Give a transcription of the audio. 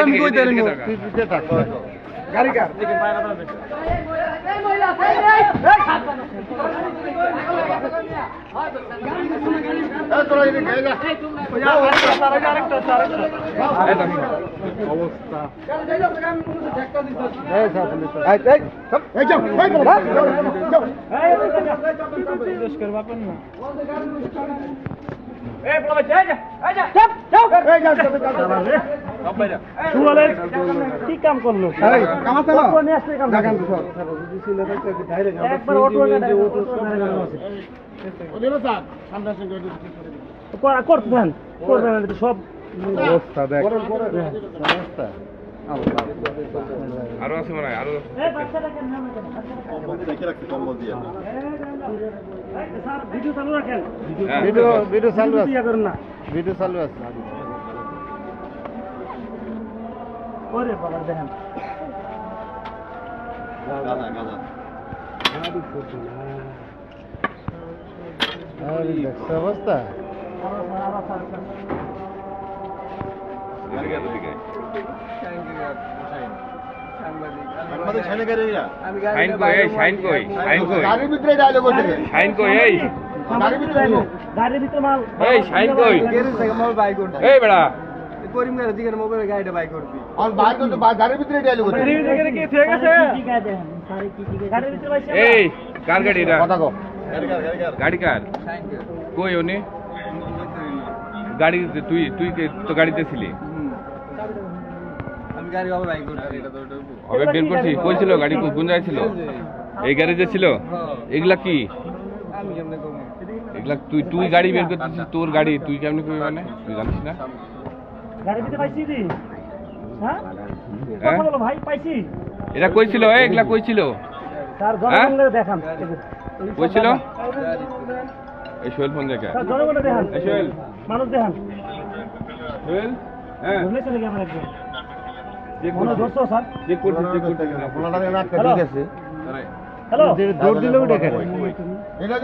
আমি কই দেন গাড়ি কার কি কাম করলো করতেন করবেন সব অবস্থা দেখ আরো আছে মনে হয় আরো ভিডিও চালু রাখেন ভিডিও চালু আছে না ভিডিও চালু আছে ওরে বাবা দেখেন গাদা গাদা আরে দেখছ অবস্থা গাড়ি কার কই উনি গাড়ি তুই তুই তো গাড়িতে ছিলি হবে বের করছি কই ছিল গাড়ি কোন জায়গায় ছিল এই গাড়িতে ছিল এগুলা কি এগুলা তুই তুই গাড়ি বের করতেছিস তোর গাড়ি তুই কেমনি কই মানে তুই জানিস না গাড়িতে পাইছি দি হ্যাঁ বলো ভাই পাইছি এটা কই ছিল এগুলা কই ছিল স্যার জনগণকে দেখান কই ছিল এই সোহেল ফোন দেখা স্যার জনগণকে দেখান এই সোহেল মানুষ দেখান সোহেল হ্যাঁ বলে চলে গেল একদম মনে ধরছো স্যার চেক করতে আপনারা রাখতে ঠিক আছে হ্যালো দৌড় দিলেও দেখেন এটা